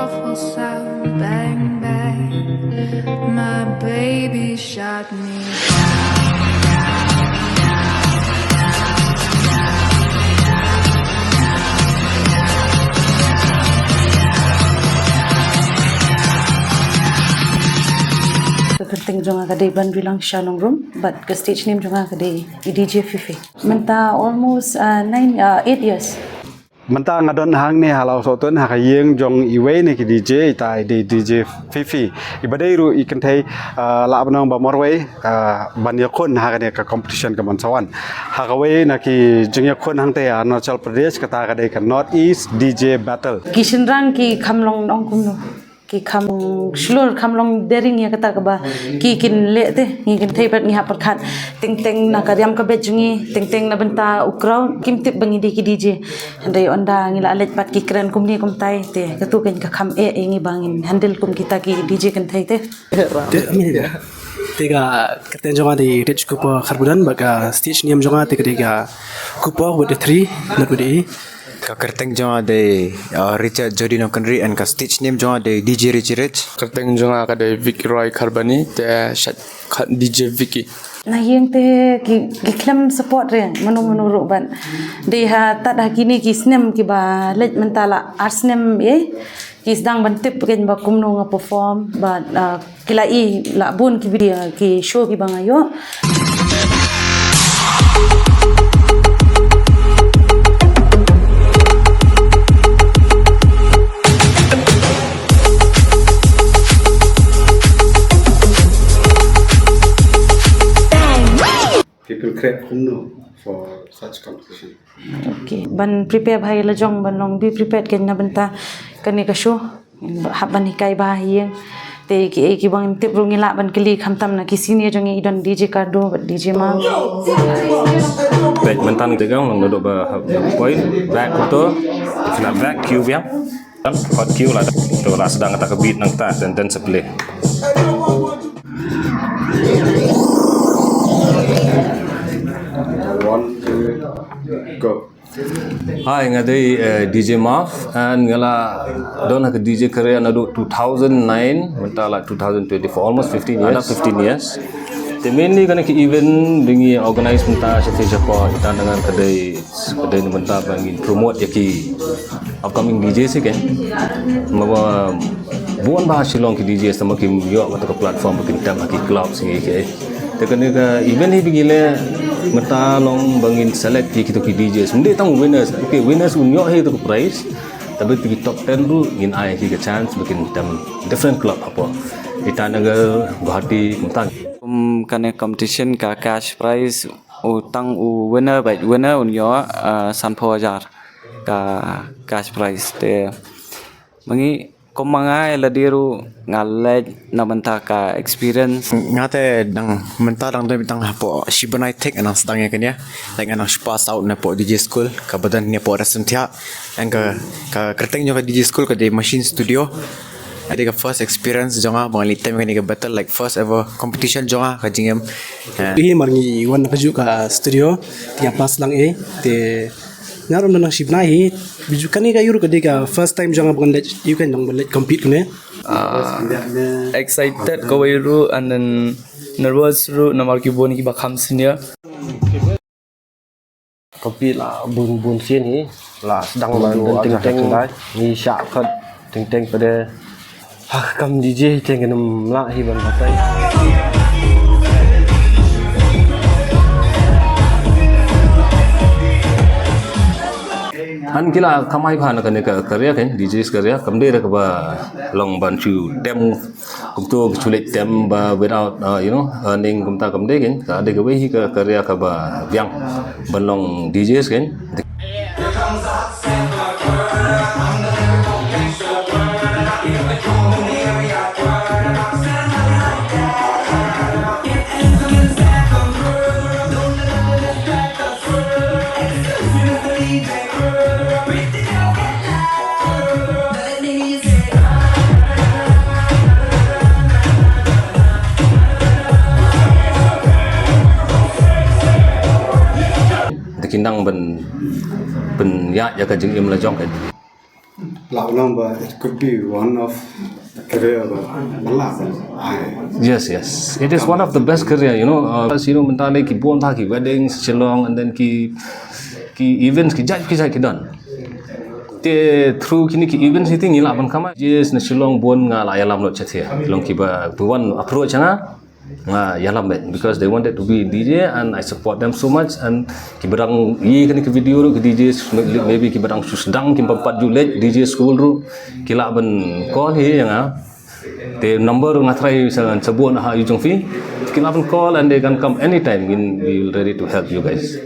awful sound, bang, bang. My baby shot me. Keting jonga kadai ban bilang shalom room, but ke stage name jonga kadai DJ Fifi. Menta almost 8 years. Menta ngadon hang ni halau sotun hakayeng jong iwe ni ki DJ tai di DJ Fifi. Ibadai ru ikan thai la banong ba morwe ban yakon hakane ka competition ka mansawan. Hakawe na ki jeng yakon hang te Arunachal Pradesh kata kadai ka North East DJ Battle. Kishinrang ki kamlong nong kumno. Ki kam slur kamlong dering ya kata kaba ki kin le te ngi kin thai pat ngi hapar khat ting ting na karyam ka bejungi ting ting na benta ukraw kim tip bangi di ki DJ andai onda ngi la let pat ki kren kum ni kum tai te katu ken ka kham ngi bangin handle kum kita ki DJ kan thai te Tiga kerten jonga di Rich Kupa Karbudan baga stage niam jonga tiga Kupa with the 3 not with the Kerteng jonga de Richard Jodino Kendri and ka stage name jonga de DJ Richie Rich. Kerteng jonga ka de Vicky Roy Karbani te DJ Vicky. Nah yang te ki klam support re manu ruban de ha ta da kini ki snem ki ba let mentala arsnem ye ki sedang bantip ken ba kumno nga perform ba kilai la bun ki video ki show ki bangayo. People create kumno for such competition. Okay, ban prepare bhai la jong ban long be prepared ken na banta kani ka show ban hikai ba hieng te ki bang tip rungi la ban kili khamtam na ki senior jong idon DJ Cardo DJ ma baik mentan tegang long dodok ba point back betul kena back cue yang hot cue lah tu lah sedang kata ke beat nang tas dan sebelah Go. Hai ngadai DJ Marv and ngala don ke DJ career nadu 2009 mentala 2024 almost 15 years the mainly kana ki event dingi organize menta stage apa kita dengan kedai menta bangin promote yaki upcoming DJ sih kan mawa buan bah silong ki DJ sama ki yo atau ke platform bikin tam ki club sing ke tekani ka event hi bingile menta long bangin select ki kita ki DJ sunde tang winners okay winners unyo he to prize tapi di top 10 ru in ai ki chance bikin tam different club apa Itanagar Guwahati Kumtang kane competition ka cash prize utang winner unyo sanpo jar ka cash prize te mangi komanga eladiru ngalet nabanta ka experience Ngate dang menta dang de bitang hapo Shibanai Tech anang sedang ya kenya like anang pass out na po DJ school ka badan ni po rasentia and ka kerteng nyo ka DJ school ka de machine studio ada ka first experience jonga bang time ka battle like first ever competition jonga ka jingem Ini margi wan kaju ka studio tiap pas lang te ngaron na shibnai biju kani ka yuru ka first time jonga bukan let you can dong let compete kene Excited ko wairu and then nervous ru namar ki boni ki bakham senior. Kopi lah bun sini lah sedang baru ting ni syak kat ting pada kam DJ ting kena melak hiban patai. an kila kamai bhana kane ka karya kan DJs karya kamde ra ba long ban chu dem kumto chulet dem ba without earning kumta kamde kan ka de ka hi ka karya ka ba byang ban long DJs kan Kinang ben ya ka jeng im la jong kan Lap number, it could be one of the career Yes, yes. It is one of the best career, mentally ki bon tha ki weddings, Shillong, and then ki events ki judge ki done. Te through kini ki events itu ngila ban kama. Yes, na Shillong bon nga la yalam lot chathia. Long ki ba buwan approach nga yalam bet because they wanted to be DJ and I support them so much and ki barang ye kini ki video ru ki DJ maybe ki barang susdang ki 4 Julai DJ school ru kila ban call he nga the number ngatrai sebut ha ujung fi kila ban call and they can come anytime we will ready to help you guys.